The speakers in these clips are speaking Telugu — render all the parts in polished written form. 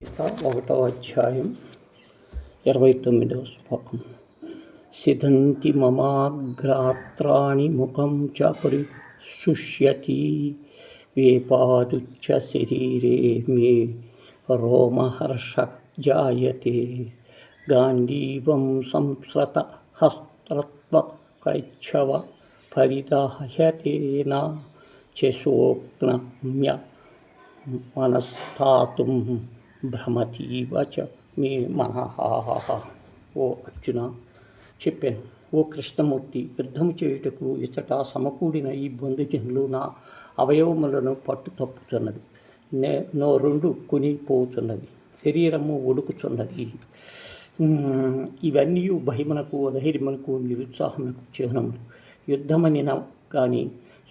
ఒకటో అధ్యాయం 29వ శ్లోకం. సిద్ధంతి మమాగ్రాత్రాణి ముఖం చ పరిశుష్యతి వేపాదుచ్చ శరీరే మే రోమహర్షజాయతే గాంధీవం సంస్రత హస్త్రత్వకైచ్చవ పరిదాహ్యతేన చశోక్నమ్య మనస్తాతుం భ్రమతీవ చ మే మనః. ఓ అర్జున, చెప్పాను, ఓ కృష్ణమూర్తి, యుద్ధము చేయుటకు ఇచ్చట సమకూడిన ఈ బంధుజనులు నా అవయవములను పట్టు తప్పుతున్నది, నోరుండు కొనిపోతున్నది, శరీరము ఒడుకుచున్నది. ఇవన్నీ భయమునకు అధైర్యమునకు నిరుత్సాహమునకు చిహ్నములు. యుద్ధమనిన కానీ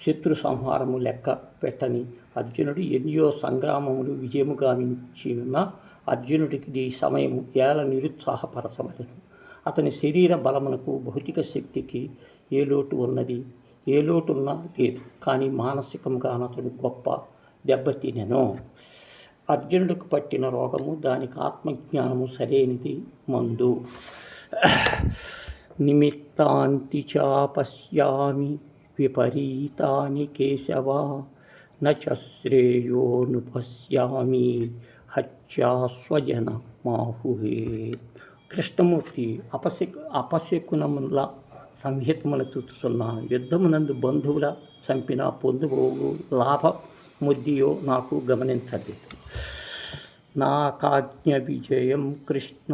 శత్రు సంహారము లెక్క పెట్టని అర్జునుడు ఎన్నో సంగ్రామములు విజయము గావించి ఉన్న అర్జునుడికి సమయము ఏల నిరుత్సాహపరచవలెను. అతని శరీర బలమునకు భౌతిక శక్తికి ఏ లోటు ఉన్నది, ఏ లోటున్నా లేదు, కానీ మానసికంగా అతడు గొప్ప దెబ్బతినెను. అర్జునుడికి పట్టిన రోగము, దానికి ఆత్మజ్ఞానము సరైనది మందు. నిమిత్తాంతి చాపశ్యామి విపరీతాని కేశవ నచ శ్రేయోను పశ్యామి హత్యాస్వజన మాహుహే. కృష్ణమూర్తి, అపశకునముల సంహితములు చూస్తున్నాను. యుద్ధమునందు బంధువుల చంపిన పొందుబోగు లాభముద్దియో నాకు గమనించలేదు. నాకాజ్ఞ విజయం కృష్ణ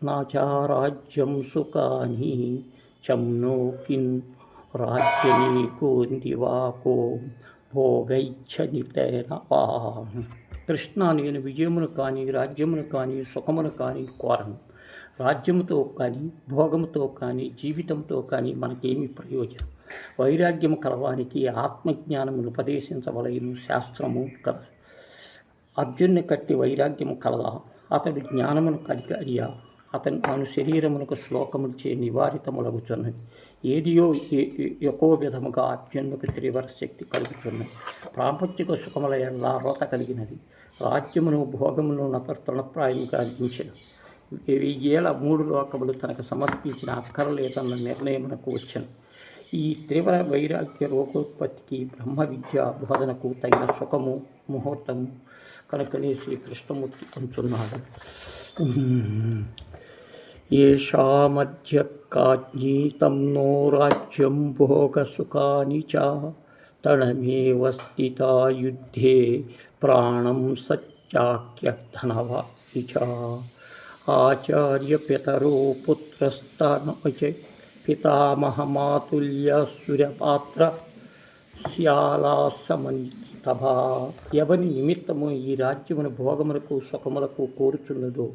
నాచారాజ్యం సుఖాని చమ్నోకిన్ రాజ్యనీకోందివాకో భోగైచ్చనితేనవా. కృష్ణ, నేను విజయమును కానీ రాజ్యమును కానీ సుఖమును కానీ కోరను. రాజ్యముతో కానీ భోగముతో కానీ జీవితంతో కానీ మనకేమి ప్రయోజనం? వైరాగ్యము కలవానికి ఆత్మజ్ఞానమును ఉపదేశించవలయను శాస్త్రము కలదు. అర్జున్ని కట్టి వైరాగ్యము కలదా? అతడు జ్ఞానమును కలిగరియా? అతను శరీరమునకు శ్లోకములచే నివారితములగుచున్నది. ఏదియో ఎకో విధముగా అర్జునుకు త్రివర శక్తి కలుగుతున్నది. ప్రాపంచిక సుఖముల ఎడల రోత కలిగినది. రాజ్యమును భోగమును తృణప్రాయముగా అందించిన 1000 3 లోకములు తనకు సమర్పించిన అక్కరలేదన్న నిర్ణయమునకు వచ్చాను. ఈ తీవ్ర వైరాగ్య రోగోత్పత్తికి బ్రహ్మ విద్య బోధనకు తగిన సుఖము ముహూర్తము కనుకనే శ్రీకృష్ణమూర్తి ఉంచున్నాడు. ఏషామధ్యకాజ్ఞీతం నో రాజ్యం భోగసుఖాని చ తడమేవ స్థితా యుద్ధే ప్రాణం సత్యాఖ్యధనవాని చ ఆచార్య పితరో పుత్రస్తనోచ పితామహమాతుల్య సూర్యపాత్ర శ్యాలాసమనిస్తభా. ఎవని నిమిత్తము ఈ రాజ్యమును భోగములకు సుఖములకు కోరుచున్నదో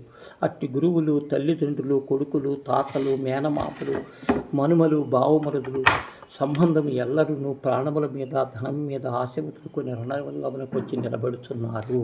అట్టి గురువులు, తల్లిదండ్రులు, కొడుకులు, తాతలు, మేనమాపలు, మనుమలు, బావమరుదులు సంబంధం ఎల్లరూ ప్రాణముల మీద ధనం మీద ఆశ వదులుకొని రణరంగమునకు వచ్చి నిలబడుతున్నారు.